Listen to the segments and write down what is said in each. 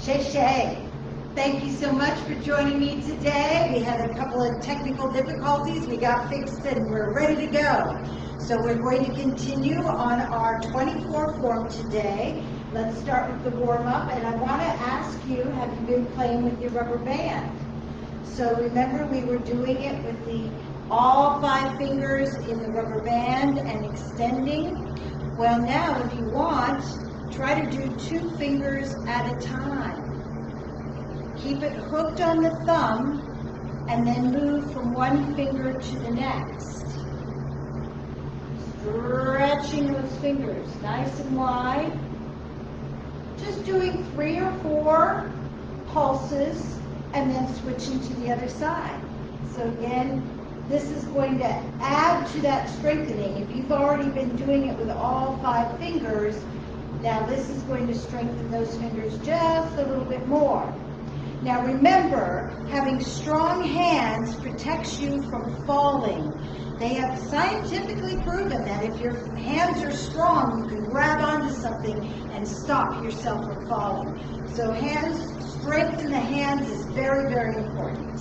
Shay, thank you so much for joining me today. We had a couple of technical difficulties. We got fixed and we're ready to go. So we're going to continue on our 24 form today. Let's start with the warm-up, and I want to ask you, have you been playing with your rubber band? So remember, we were doing it with all 5 fingers in the rubber band and extending. Well, now if you want, try to do 2 fingers at a time. Keep it hooked on the thumb and then move from one finger to the next. Stretching those fingers nice and wide. Just doing 3 or 4 pulses and then switching to the other side. So again, this is going to add to that strengthening. If you've already been doing it with all 5 fingers, now this is going to strengthen those fingers just a little bit more. Now remember, having strong hands protects you from falling. They have scientifically proven that if your hands are strong, you can grab onto something and stop yourself from falling. So strength in the hands is very, very important.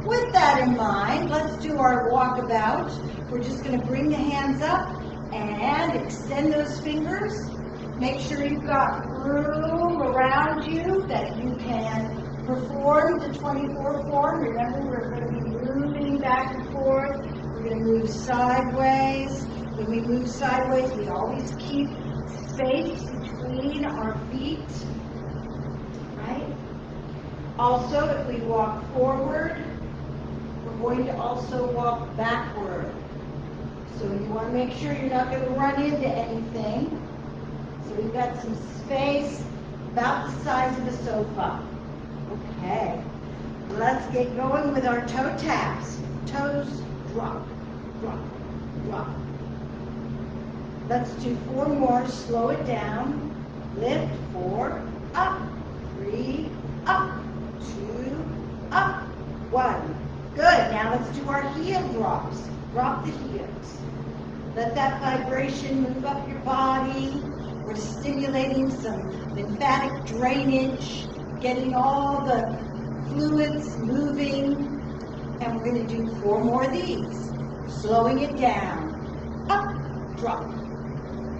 With that in mind, let's do our walkabout. We're just going to bring the hands up and extend those fingers. Make sure you've got room around you that you can perform the 24 form. Remember, we're going to be moving back and forth. We're going to move sideways. When we move sideways, we always keep space between our feet, right? Also, if we walk forward, we're going to also walk backward. So you want to make sure you're not going to run into anything. So we've got some space about the size of the sofa. Okay, let's get going with our toe taps. Toes, drop, drop, drop. Let's do 4 more. Slow it down. Lift, 4, up, 3, up, 2, up, 1. Good. Now let's do our heel drops. Drop the heels. Let that vibration move up your body. We're stimulating some lymphatic drainage, getting all the fluids moving. And we're going to do 4 more of these. Slowing it down. Up, drop.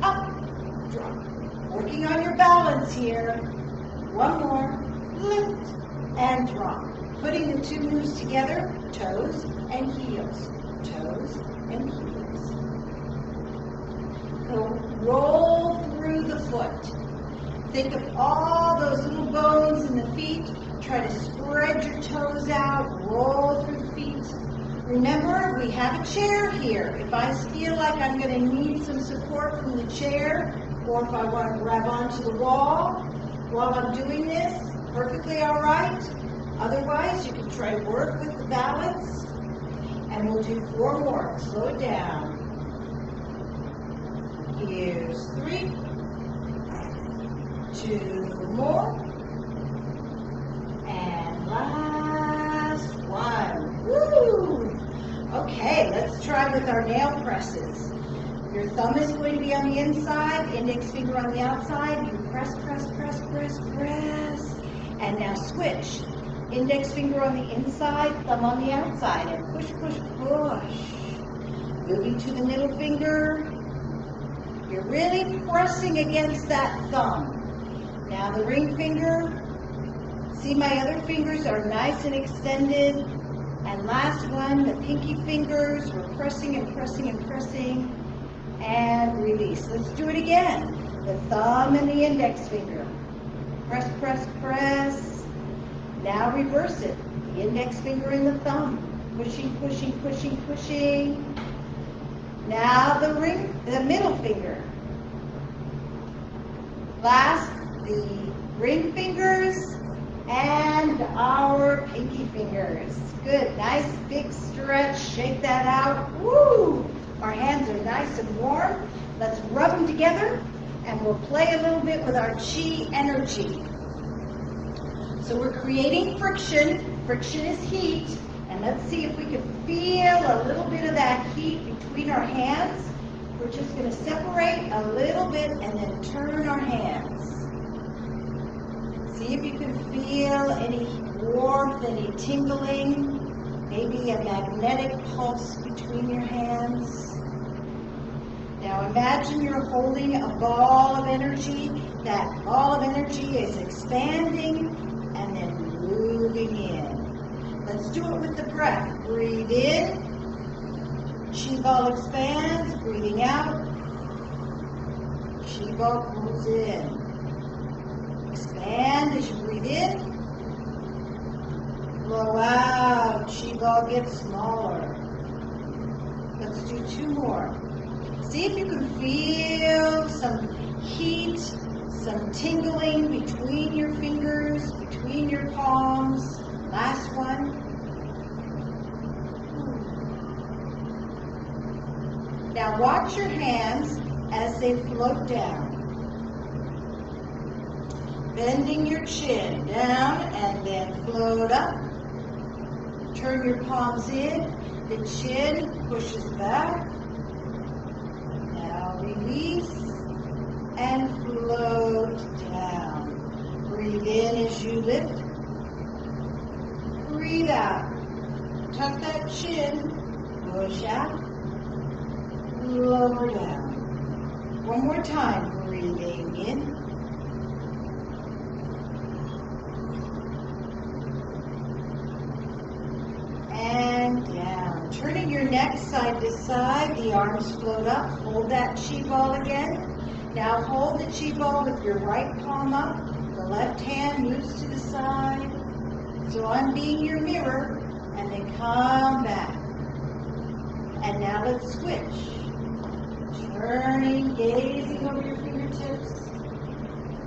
Up, drop. Working on your balance here. 1 more. Lift and drop. Putting the 2 moves together, toes and heels. Toes and heels. So roll through the foot. Think of all those little bones in the feet. Try to spread your toes out, roll through the feet. Remember, we have a chair here. If I feel like I'm going to need some support from the chair, or if I want to grab onto the wall while I'm doing this, perfectly all right. Otherwise, you can try to work with the balance, and we'll do 4 more. Slow it down. Here's 3. 2 more. And last 1. Woo! Okay, let's try with our nail presses. Your thumb is going to be on the inside, index finger on the outside. You press, press, press, press, press. And now switch. Index finger on the inside, thumb on the outside. And push, push, push. Moving to the middle finger. You're really pressing against that thumb. Now the ring finger. See, my other fingers are nice and extended. And last one, the pinky fingers. We're pressing and pressing and pressing. And release. Let's do it again. The thumb and the index finger. Press, press, press. Now reverse it. The index finger and the thumb. Pushing, pushing, pushing, pushing. Now the middle finger. Last, the ring fingers and our pinky fingers. Good. Nice big stretch. Shake that out. Woo! Our hands are nice and warm. Let's rub them together and we'll play a little bit with our chi energy. So we're creating friction. Friction is heat. And let's see if we can feel a little bit of that heat between our hands. We're just going to separate a little bit and then turn our hands. See if you can any warmth, any tingling, maybe a magnetic pulse between your hands. Now imagine you're holding a ball of energy. That ball of energy is expanding and then moving in. Let's do it with the breath. Breathe in. Chi ball expands. Breathing out. Chi ball pulls in. Expand as you breathe in. Blow out. Chi ball gets smaller. Let's do 2 more. See if you can feel some heat, some tingling between your fingers, between your palms. Last one. Now watch your hands as they float down. Bending your chin down and then float up. Turn your palms in. The chin pushes back. Release and float down. Breathe in as you lift. Breathe out. Tuck that chin. Push out. Lower down. One more time. Breathing in. And down. Turning your neck side to side, the arms float up. Hold that chi ball again. Now hold the chi ball with your right palm up. The left hand moves to the side. So I'm being your mirror. And then come back. And now let's switch. Turning, gazing over your fingertips.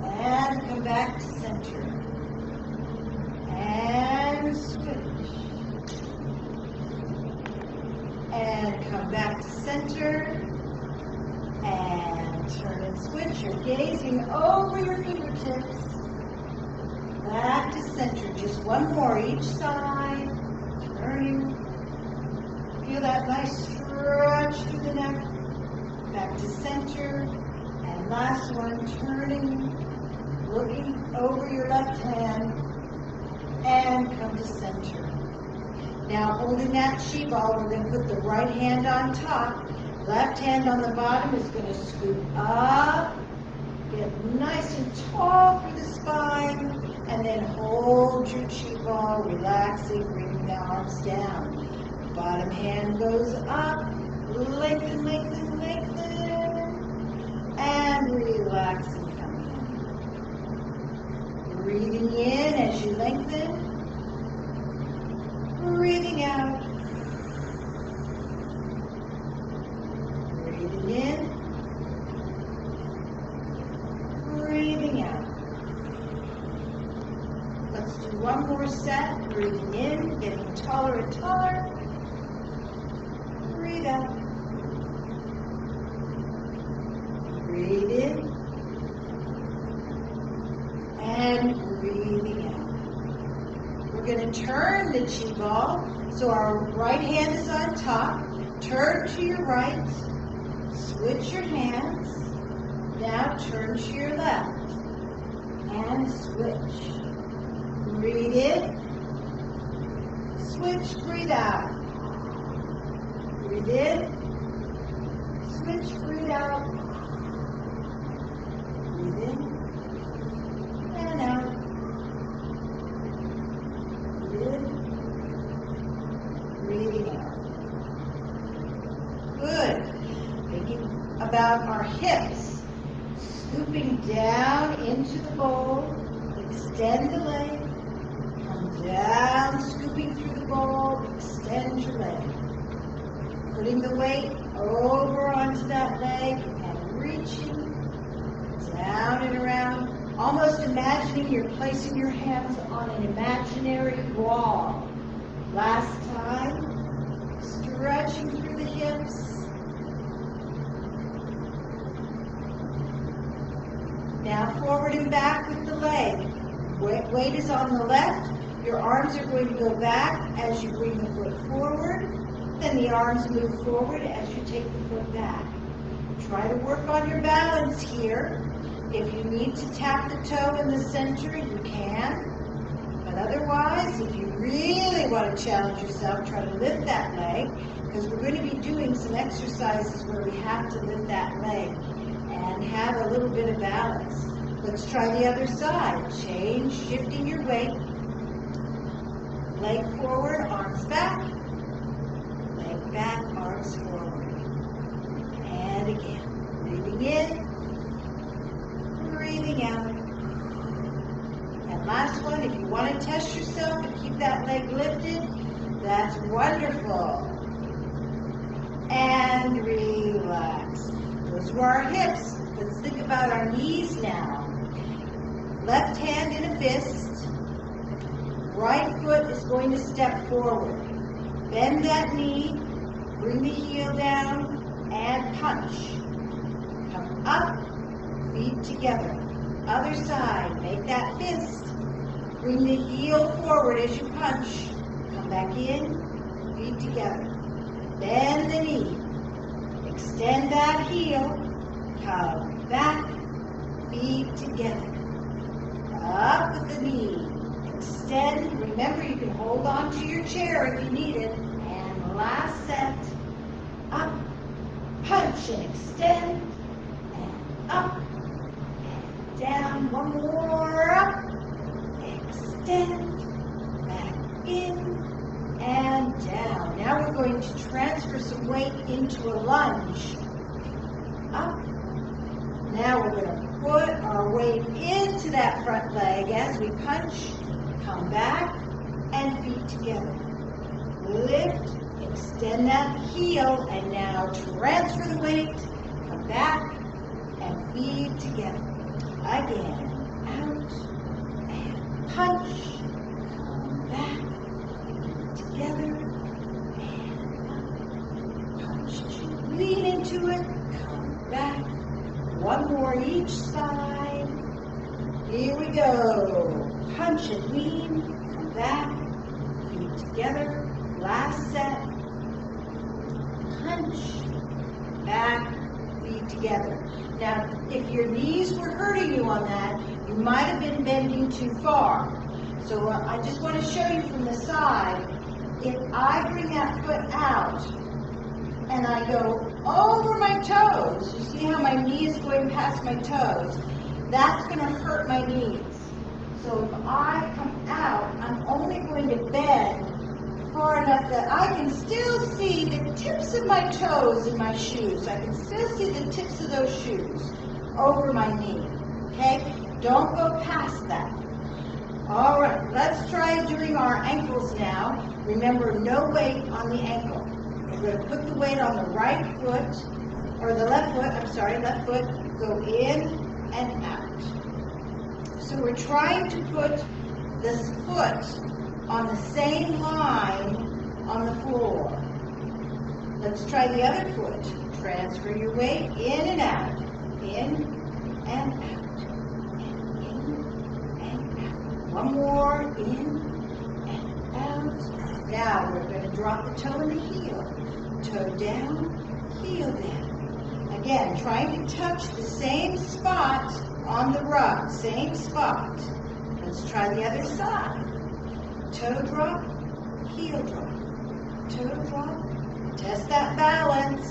And come back to center. And switch. And come back to center, and turn and switch. You're gazing over your fingertips, back to center. Just one more each side, turning. Feel that nice stretch through the neck, back to center, and last one, turning, looking over your left hand, and come to center. Now holding that chi ball, we're going to put the right hand on top. Left hand on the bottom is going to scoop up, get nice and tall through the spine, and then hold your chi ball, relaxing, bringing the arms down. Bottom hand goes up, lengthen, lengthen, lengthen, and relax and come in. Breathing in as you lengthen. Breathing out. Breathing in. Breathing out. Let's do one more set. Breathing in, getting taller and taller. Breathe out. Breathe in. And breathing out. We're going to turn the chi ball, so our right hand is on top. Turn to your right, switch your hands. Now turn to your left, and switch. Breathe in, switch, breathe out. Breathe in, switch, breathe out. Breathe in, and out. Breathing out. Good. Thinking about our hips. Scooping down into the bowl. Extend the leg. Come down, scooping through the bowl. Extend your leg. Putting the weight over onto that leg and reaching down and around. Almost imagining you're placing your hands on an imaginary wall. Last time, stretching through the hips. Now forward and back with the leg. Weight is on the left. Your arms are going to go back as you bring the foot forward. Then the arms move forward as you take the foot back. Try to work on your balance here. If you need to tap the toe in the center, you can. But otherwise, if you really want to challenge yourself, try to lift that leg, because we're going to be doing some exercises where we have to lift that leg and have a little bit of balance. Let's try the other side. Change, shifting your weight. Leg forward, arms back. Leg back, arms forward. And again, breathing in, breathing out. And last one, if you want to test yourself and keep that leg lifted, that's wonderful. And relax. Those were our hips. Let's think about our knees now. Left hand in a fist. Right foot is going to step forward. Bend that knee. Bring the heel down and punch. Come up, feet together. Other side, make that fist. Bring the heel forward as you punch. Come back in, feet together. Bend the knee. Extend that heel. Come back, feet together. Up with the knee. Extend. Remember, you can hold on to your chair if you need it. And last set. Up, punch and extend. And up, and down. One more. Up, extend. Back in, and down. Now we're going to transfer some weight into a lunge. Up. Now we're going to put our weight into that front leg as we punch. Come back and feet together. Lift, extend that heel, and now transfer the weight. Come back and feet together. Again, out and punch. Come back, feet together, and punch. Lean into it. Come back. One more each side. Here we go. Punch and lean. Come back. Feet together. Last set. Punch. Back. Feet together. Now, if your knees were hurting you on that, you might have been bending too far. So I just want to show you from the side. If I bring that foot out, and I go over my toes, you see how my knee is going past my toes, that's going to hurt my knees. So if I come out, I'm only going to bend far enough that I can still see the tips of my toes in my shoes. I can still see the tips of those shoes over my knee. Okay? Don't go past that. All right, let's try doing our ankles now. Remember, no weight on the ankle. We're going to put the weight on the right foot, or the left foot, left foot, go in and out. So we're trying to put this foot on the same line on the floor. Let's try the other foot. Transfer your weight in and out, in and out, and in and out. One more, in and out. Now we're going to drop the toe and the heel. Toe down, heel down. Again, trying to touch the same spot on the rug, same spot. Let's try the other side. Toe drop, heel drop. Toe drop, test that balance.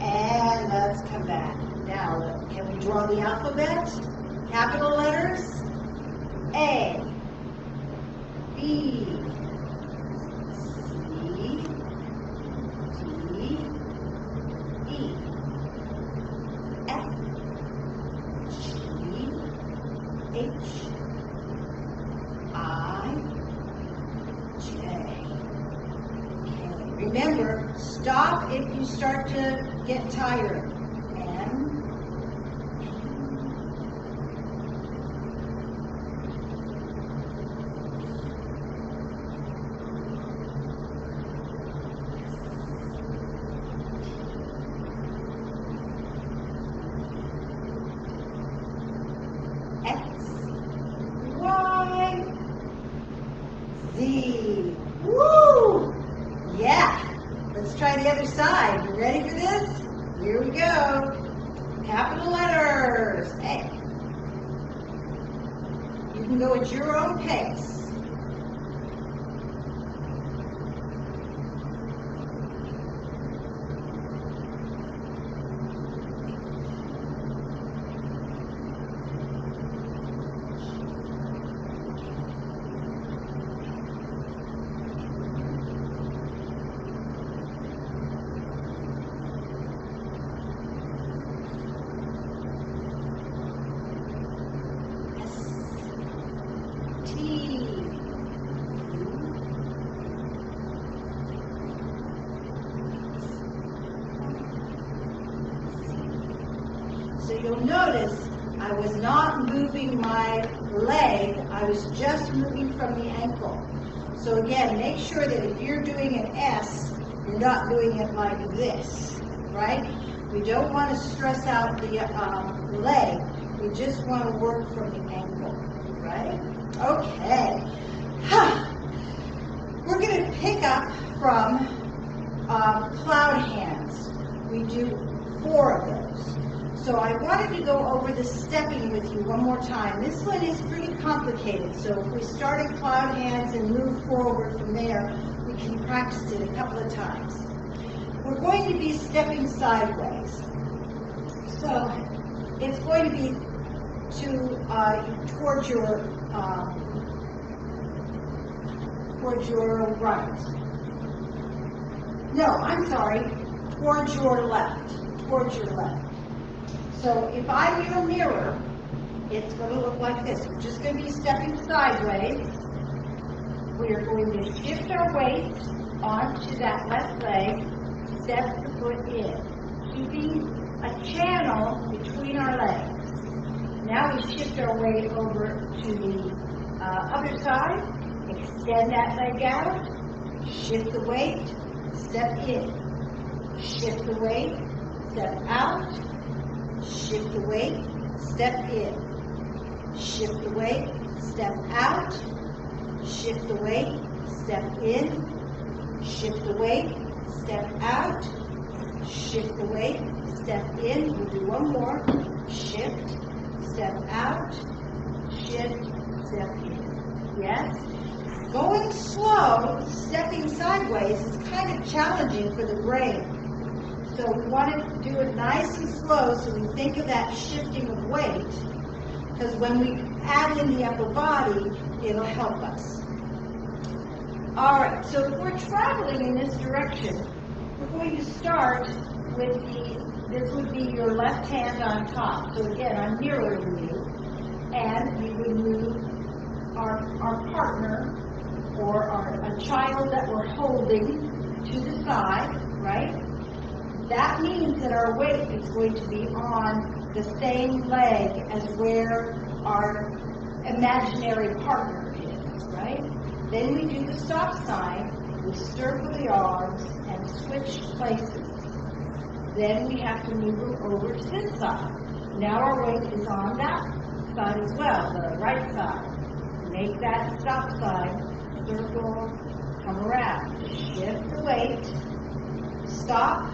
And let's come back. Now, can we draw the alphabet? Capital letters. A, B, Remember, stop if you start to get tired. X, Y, Z. Woo! Yeah. Let's try the other side. You ready for this? Here we go. Capital letters. A. You can go at your own pace. So you'll notice I was not moving my leg, I was just moving from the ankle. So again, make sure that if you're doing an S, you're not doing it like this, right? We don't want to stress out the leg, we just want to work from the ankle, right? Okay. We're going to pick up from cloud hands. We do 4 of those. So I wanted to go over the stepping with you one more time. This one is pretty complicated, so if we start in cloud hands and move forward from there, we can practice it a couple of times. We're going to be stepping sideways. So it's going to be towards your right. No, I'm sorry, towards your left. Towards your left. So if I'm your mirror, it's going to look like this. We're just going to be stepping sideways. We are going to shift our weight onto that left leg, step the foot in, keeping a channel between our legs. Now we shift our weight over to the other side, extend that leg out, shift the weight, step in, shift the weight, step out, shift the weight, step in, shift the weight, step out, shift the weight, step in, shift the weight, step out, shift the weight, step in. We'll do one more. Shift, step out, shift, step in. Yes? Going slow, stepping sideways is kind of challenging for the brain. So we want to do it nice and slow so we think of that shifting of weight, because when we add in the upper body, it'll help us. All right, so if we're traveling in this direction, we're going to start with this would be your left hand on top. So again, I'm mirroring you, and we would move our partner or a child that we're holding to the side, right? That means that our weight is going to be on the same leg as where our imaginary partner is, right? Then we do the stop sign, we circle the arms and switch places. Then we have to move over to this side. Now our weight is on that side as well, the right side. Make that stop sign, circle, come around. Shift the weight, stop,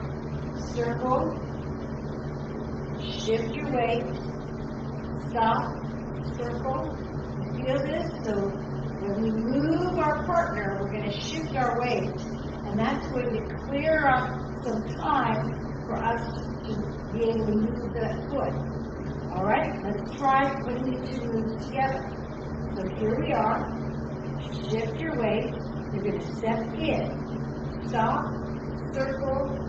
circle, shift your weight, stop, circle. Feel this? So when we move our partner, we're going to shift our weight, and that's going to clear up some time for us to be able to move that foot. All right, let's try putting the 2 moves together. So here we are. Shift your weight. You're going to step in, stop, circle,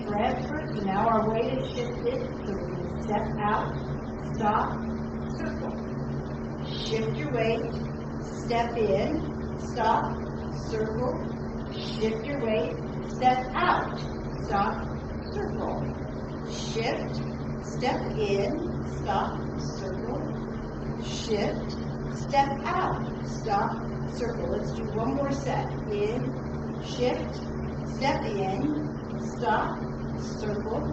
transfer. So now our weight is shifted. So we're going to step out, stop, circle. Shift your weight, step in, stop, circle. Shift your weight, step out, stop, circle. Shift, step in, stop, circle. Shift, step out, stop, circle. Let's do one more set. In, shift, step in, stop, circle.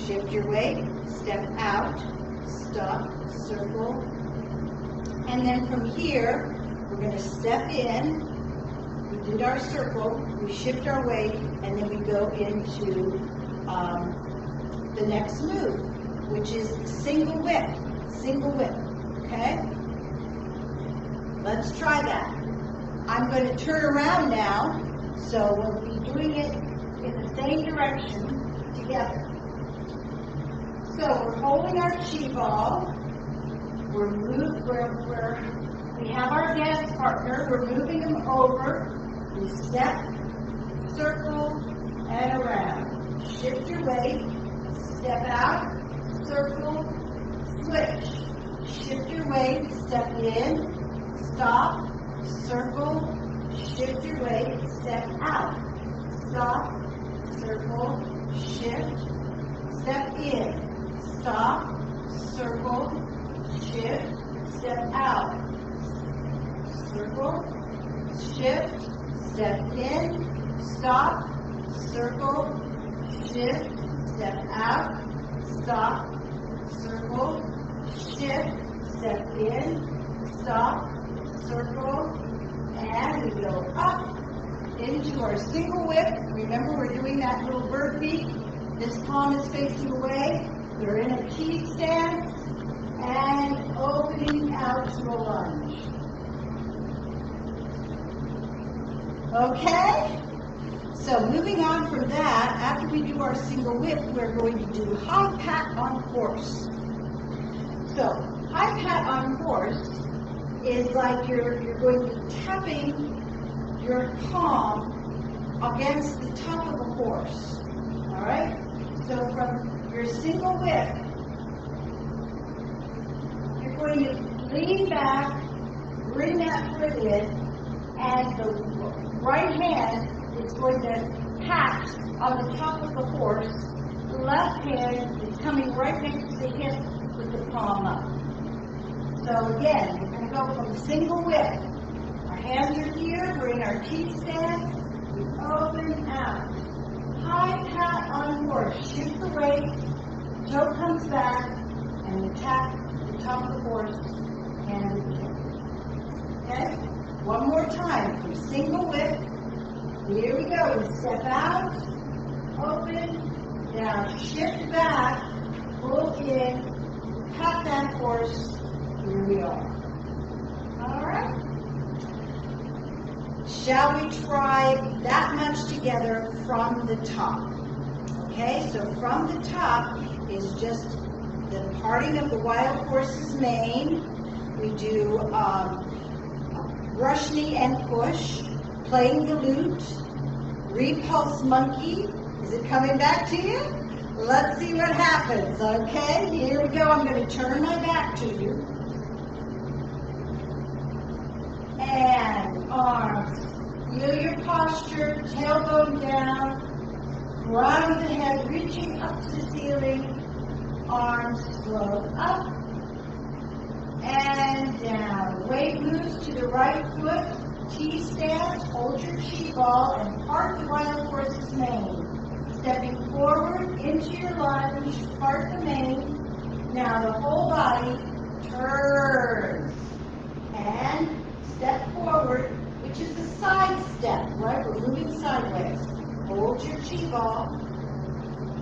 Shift your weight, step out, stop, circle. And then from here, we're going to step in. We did our circle, we shift our weight, and then we go into the next move, which is single whip, okay? Let's try that. I'm going to turn around now, so we'll be doing it in the same direction together. So we're holding our chi ball. We have our dance partner. We're moving them over. We step, circle, and around. Shift your weight. Step out, circle, switch. Shift your weight. Step in, stop, circle. Shift your weight. Step out, stop, circle, shift. Step in, stop, circle, shift. Step out, circle, shift, step in, stop, circle, shift, step out, stop, circle, shift, step in, stop, circle, and we go up into our single whip. Remember, we're doing that little bird beak. This palm is facing away. We're in a key stance and opening out to a lunge. Okay? So moving on from that, after we do our single whip, we're going to do high pat on horse. So high pat on horse is like you're going to be tapping your palm against the top of the horse. All right? So from your single whip, you're going to lean back, bring that foot in, and the right hand is going to pat on the top of the horse. The left hand is coming right next to the hip with the palm up. So again, we're going to go from single whip. Our hands are here, we're in our key stance, we open out. High pat on horse, shift the weight, toe comes back, and we tap the top of the horse, hand in hand. Okay? One more time, from single whip, here we go, we step out, open, now shift back, pull in, pat that horse, here we are. All right? Shall we try that much together from the top? Okay, so from the top is just the parting of the wild horse's mane. We do brush knee and push, playing the lute, repulse monkey. Is it coming back to you? Let's see what happens, okay? Here we go. I'm going to turn my back to you. And arms. Feel your posture, tailbone down, crown of the head reaching up to the ceiling, arms float up and down. Weight moves to the right foot, T stance, hold your chi ball and part the wild horse's mane. Stepping forward into your lunge, part the mane. Now the whole body turns and step forward, which is a side step, right? We're moving sideways. Hold your chi ball,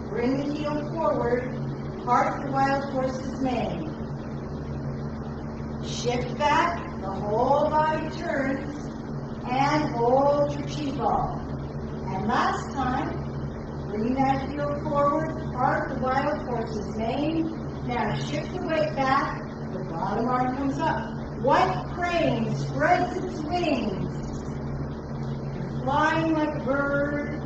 bring the heel forward, part the wild horse's mane. Shift back, the whole body turns, and hold your chi ball. And last time, bring that heel forward, part the wild horse's mane. Now shift the weight back, the bottom arm comes up. White crane spreads its wings. Flying like a bird.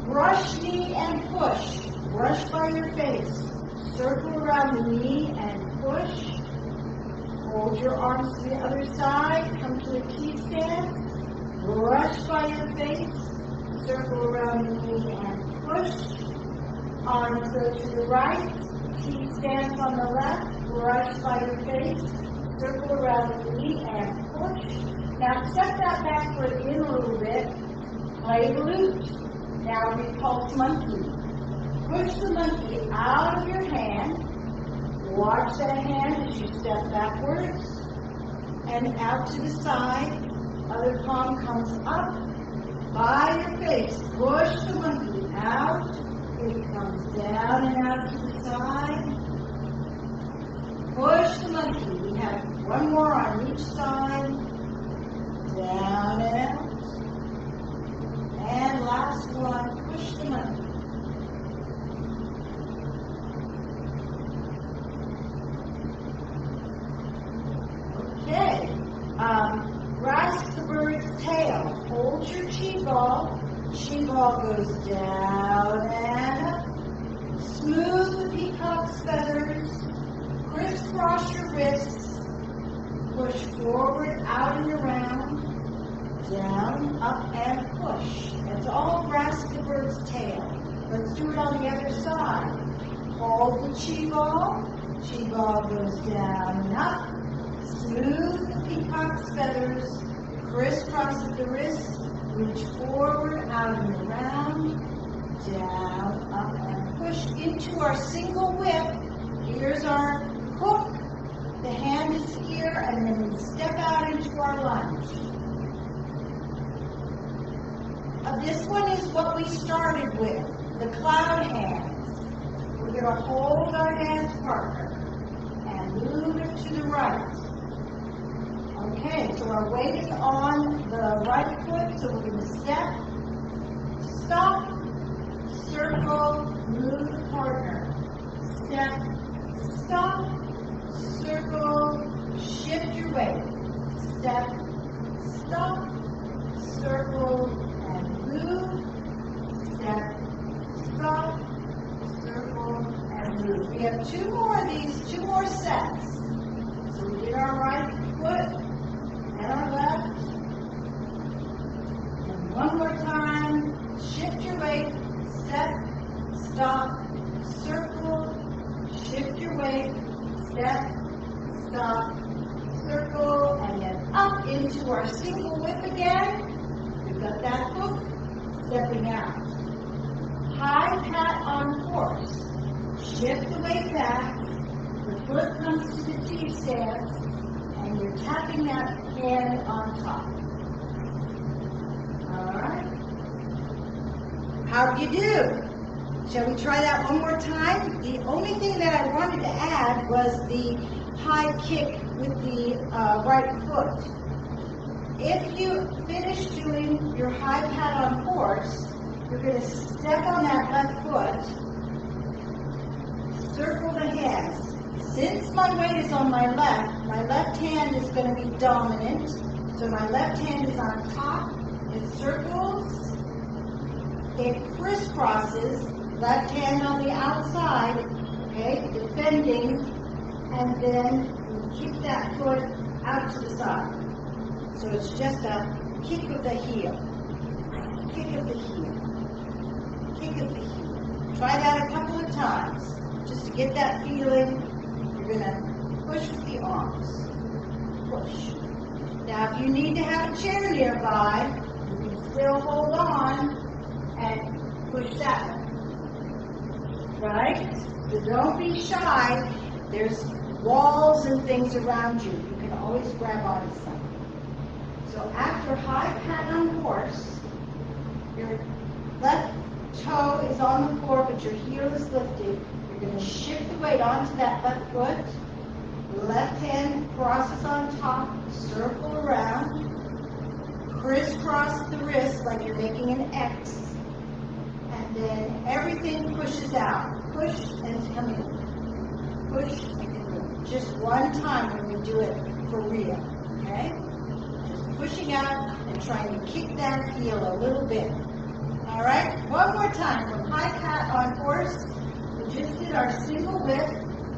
Brush knee and push. Brush by your face. Circle around the knee and push. Hold your arms to the other side. Come to a T stance. Brush by your face. Circle around the knee and push. Arms go to the right. T stance on the left. Brush by your face. Circle around the knee and push. Now step that back foot in a little bit. Play the lute. Now repulse monkey. Push the monkey out of your hand. Watch that hand as you step backwards and out to the side. Other palm comes up. By your face, push the monkey out. It comes down and out to the side. Push the monkey. We have One more on each side. Down and out. And last one, push them up. Okay. Grasp the bird's tail. Hold your chi ball. Chi ball goes down and up. Smooth the peacock's feathers. Crisscross your wrists. Push forward, out and around. Down, up, and push. That's all grasp the bird's tail. Let's do it on the other side. Hold the chi ball. Chi ball goes down and up. Smooth the peacock's feathers. Crisscross at the wrist. Reach forward, out and around. Down, up, and push into our single whip. Here's our hook. The hand is here, and then we step out into our lunge. This one is what we started with, the cloud hands. We're going to hold our dance partner and move it to the right. Okay, so our weight is on the right foot, so we're going to step, stop, circle, move the partner. Step, stop, circle, shift your weight. Step, stop, circle, and move. Step, stop, circle, and move. We have two more of these, two more sets. So we get our right foot and our left. And one more time. Shift your weight. Step, stop, circle, shift your weight. Step, stop, circle, and then up into our single whip again. We've got that hook, stepping out. High pat on horse. Shift the weight back. The foot comes to the T stance, and you're tapping that hand on top. All right. How do you do? Shall we try that one more time? The only thing that I wanted to add was the high kick with the right foot. If you finish doing your high pat on horse, you're going to step on that left foot, circle the hands. Since my weight is on my left hand is going to be dominant, so my left hand is on top, it circles, it crisscrosses, left hand on the outside, okay, defending, and then you kick that foot out to the side. So it's just a kick of the heel, kick of the heel, kick of the heel. Try that a couple of times, just to get that feeling. You're going to push with the arms, push. Now if you need to have a chair nearby, you can still hold on and push that way. Right? So don't be shy. There's walls and things around you. You can always grab onto something. So after high pat on horse, your left toe is on the floor, but your heel is lifted. You're going to shift the weight onto that left foot. Left hand crosses on top, circle around, crisscross the wrist like you're making an X. And then everything pushes out. Push and it's coming in. Push and come in. Just one time when we do it for real. Okay? Just pushing out and trying to kick that heel a little bit. Alright? One more time. From high pat on horse, we just did our single whip.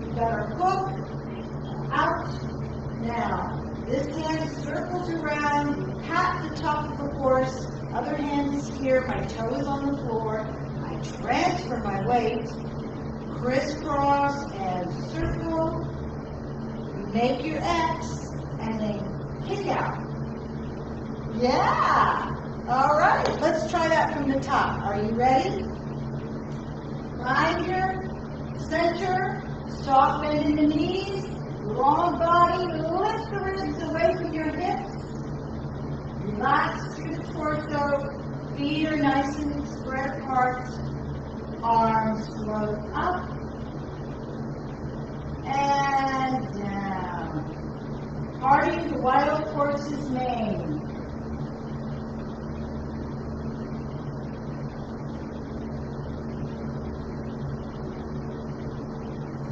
We've got our hook out. Now, this hand circles around, pat the top of the horse. Other hand is here, my toe is on the floor. I transfer my weight, crisscross and circle. You make your X, and then kick out. Yeah! All right, let's try that from the top. Are you ready? Find your center, soft bend in the knees, long body, lift the ribs away from your hips. Relax through the torso, feet are nice and spread apart, arms float up and down. horse's mane.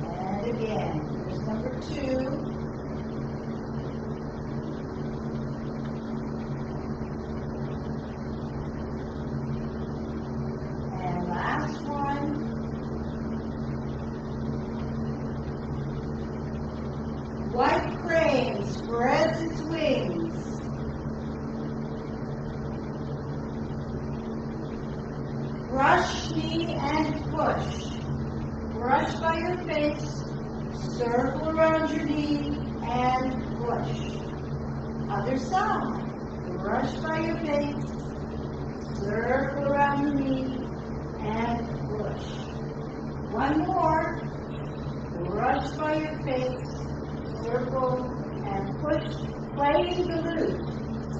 And again, here's number 2. White crane spreads its wings. Brush, knee, and push. Brush by your face, circle around your knee, and push. Other side. Brush by your face, circle around your knee, and push. One more. Brush by your face, circle, and push, playing the loop.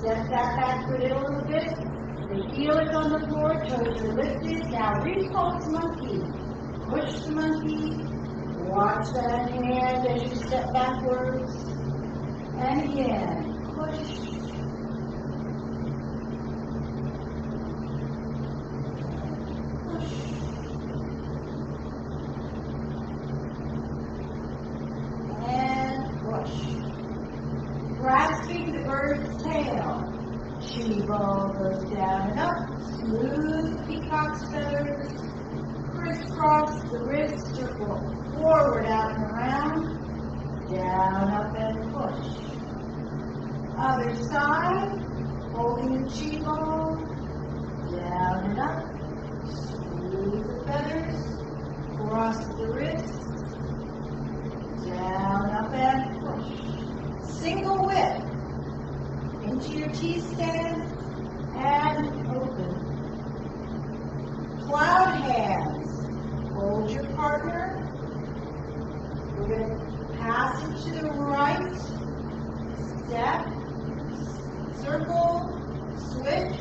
Step that back foot in a little bit. The heel is on the floor, toes are lifted. Now repulse monkey. Push the monkey. Watch that hand as you step backwards. And again, push. Grasping the bird's tail. Shimmy ball goes down and up. Smooth peacock's feathers. Crisscross the wrist. Circle forward, out and around. Down, up, and push. Other side. Holding the chi ball. Down and up. Smooth the feathers. Cross the wrist. Down, up, and push. Single whip into your T-stand and open. Cloud hands. Hold your partner. We're going to pass it to the right. Step. Circle. Switch.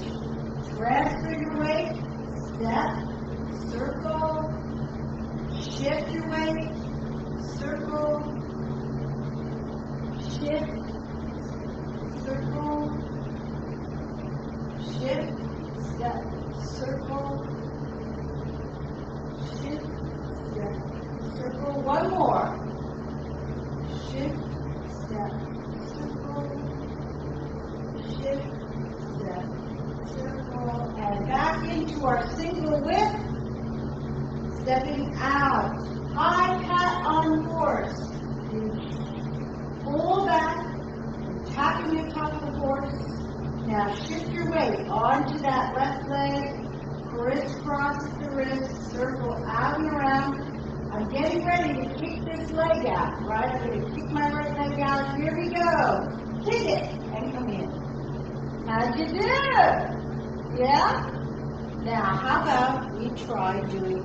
Transfer your weight. Step. Circle. Shift your weight. Circle. Shift, circle, shift, step, circle, shift, step, circle. One more. Shift, step, circle, shift, step, circle. And back into our single whip. Stepping out. High pat on horse. Pull back, tapping the top of the horse. Now shift your weight onto that left leg, crisscross the wrist, circle out and around. I'm getting ready to kick this leg out, right? I'm going to kick my right leg out. Here we go. Kick it and come in. How'd you do? Yeah? Now, how about we try doing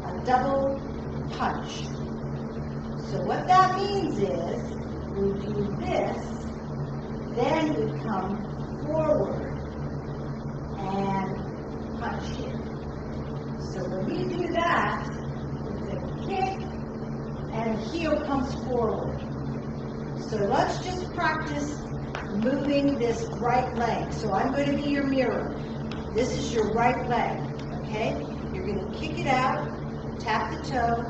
a double punch? So what that means is, we do this, then we come forward and punch here. So when we do that, it's a kick and the heel comes forward. So let's just practice moving this right leg. So I'm going to be your mirror. This is your right leg, okay? You're going to kick it out, tap the toe,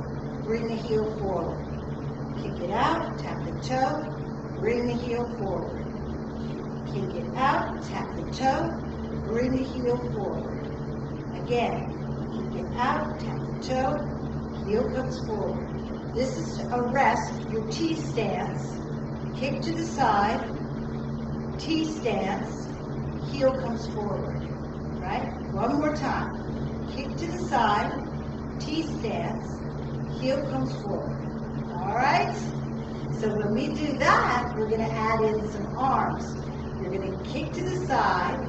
bring the heel forward. Kick it out, tap the toe, bring the heel forward. Kick it out, tap the toe, bring the heel forward. Again, kick it out, tap the toe, heel comes forward. This is to arrest your T-stance. Kick to the side, T-stance, heel comes forward. Right? One more time. Kick to the side, T-stance, heel comes forward. All right? So when we do that, we're going to add in some arms. You're going to kick to the side,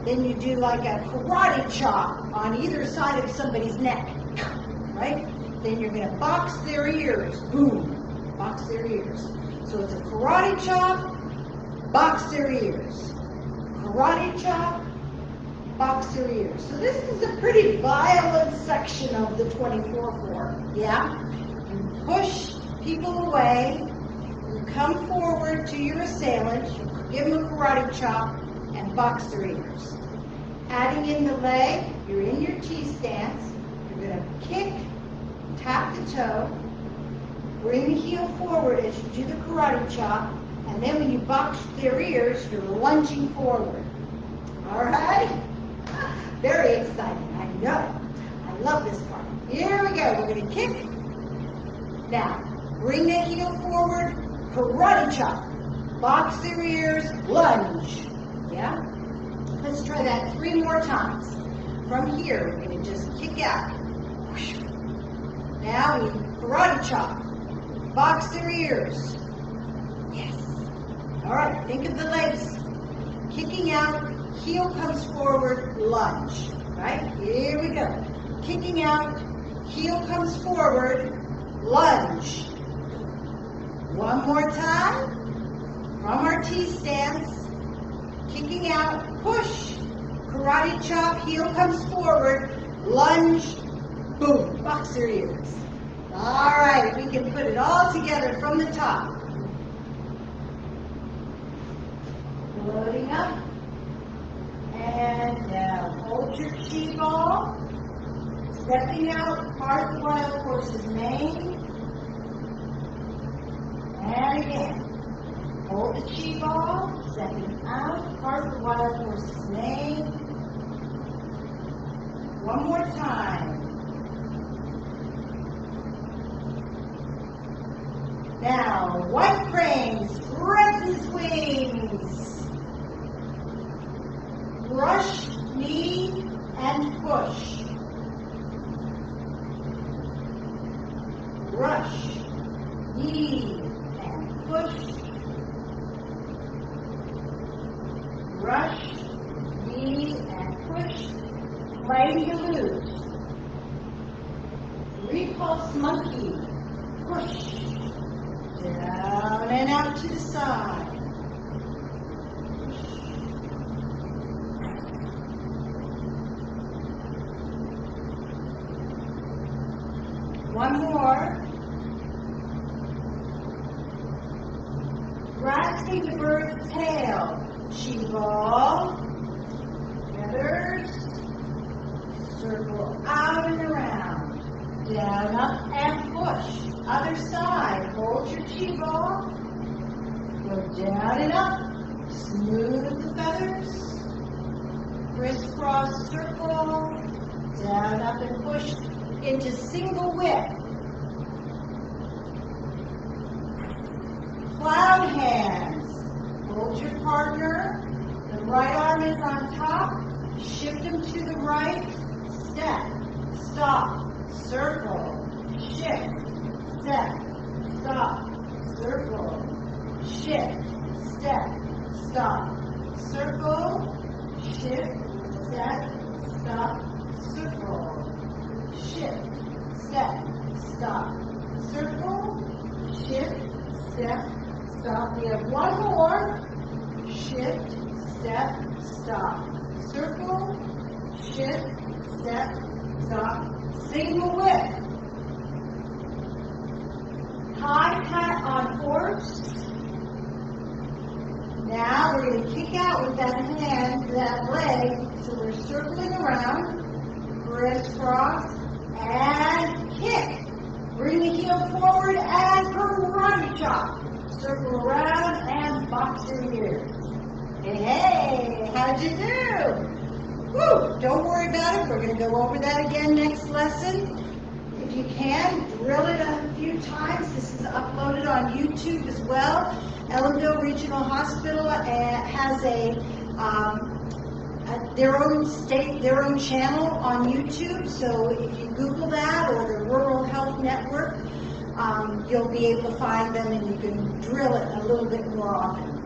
then you do like a karate chop on either side of somebody's neck, right? Then you're going to box their ears. Boom. Box their ears. So it's a karate chop, box their ears. Karate chop, box their ears. So this is a pretty violent section of the 24-4. Yeah? You push people away, you come forward to your assailant, you give them a karate chop, and box their ears. Adding in the leg, you're in your T stance. You're going to kick, tap the toe, bring the heel forward as you do the karate chop, and then when you box their ears, you're lunging forward. All right? Very exciting, I know. I love this part. Here we go. We're going to kick. Now, bring the heel forward, karate chop. Box their ears, lunge. Yeah? Let's try that 3 more times. From here, we're going to just kick out. Now we karate chop. Box their ears. Yes. All right, think of the legs kicking out. Heel comes forward, lunge. Right? Here we go. Kicking out. Heel comes forward, lunge. One more time. From our T stance. Kicking out, push, karate chop, heel comes forward, lunge, boom, box their ears. All right, we can put it all together from the top. Loading up, and now hold your chi ball, stepping out, part the wild horse's mane, and again. Hold the chi ball, stepping out, part the wild horse's mane. One more time. Now, white crane spreads his wings. Brush, knee, and push. Brush, knee, and push. Brush, knee, and push. Play loose. Repulse monkey. Push. Down and out to the side. One more. Grasping the bird's tail. Chi ball, feathers, circle out and around, down, up, and push. Other side, hold your chi ball, go down and up, smooth the feathers, crisscross circle, down, up, and push into single whip. Cloud hands. Hold your partner, the right arm is on top, shift him to the right, step, stop, circle, shift, step, stop, circle, shift, step, stop, circle, shift, step, stop, circle, shift, step, stop, circle, shift, step, stop. We have one more. Shift, step, stop. Circle, shift, step, stop. Single whip. High cut on horse. Now we're going to kick out with that hand, that leg. So we're circling around, crisscross, and kick. Bring the heel forward and karate chop. Circle around and box your ears. Hey, how'd you do? Woo! Don't worry about it. We're going to go over that again next lesson. If you can, drill it a few times. This is uploaded on YouTube as well. Ellenville Regional Hospital has their own channel on YouTube. So if you Google that or the Rural Health Network, you'll be able to find them and you can drill it a little bit more often.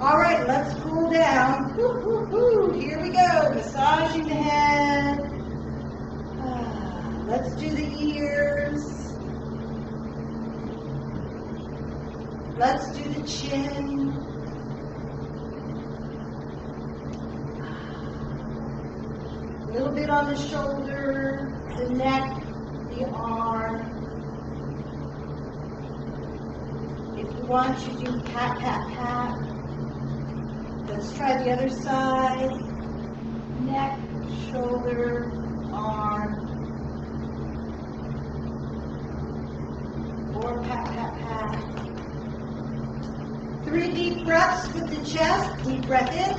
All right, let's cool down. Woo, woo, woo. Here we go. Massaging the head. Let's do the ears. Let's do the chin. A little bit on the shoulder, the neck, the arm. If you want, you do pat, pat, pat. Let's try the other side. Neck, shoulder, arm. Or pat, pat, pat. 3 deep breaths with the chest. Deep breath in.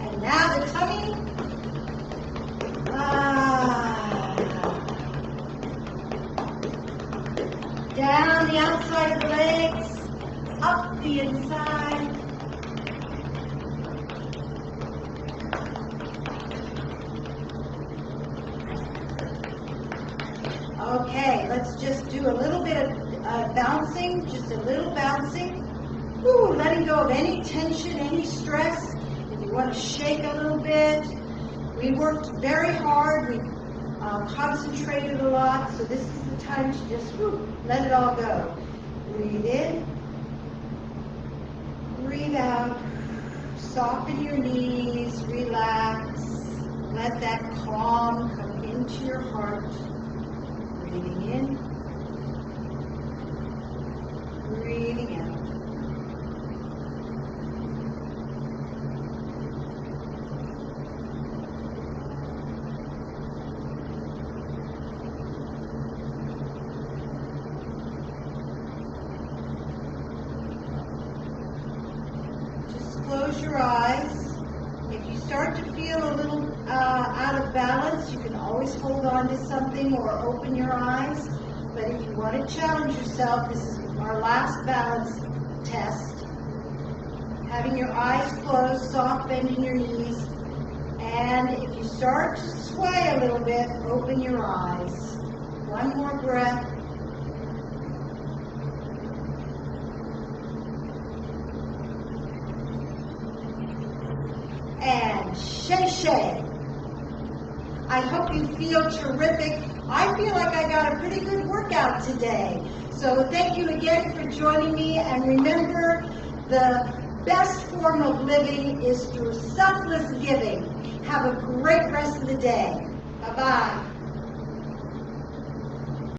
And now the tummy. Down the outside of the legs, up the inside. Okay, let's just do a little bit of bouncing, just a little bouncing. Ooh, letting go of any tension, any stress. If you want to shake a little bit. We worked very hard. We concentrated a lot, so this is the time to just let it all go. Breathe in, breathe out, soften your knees, relax, let that calm come into your heart. Breathing in, breathing out. Close your eyes. If you start to feel a little out of balance, you can always hold on to something or open your eyes. But if you want to challenge yourself, this is our last balance test. Having your eyes closed, soft bending your knees. And if you start to sway a little bit, open your eyes. One more breath. And shay. I hope you feel terrific. I feel like I got a pretty good workout today. So thank you again for joining me. And remember, the best form of living is through selfless giving. Have a great rest of the day. Bye-bye.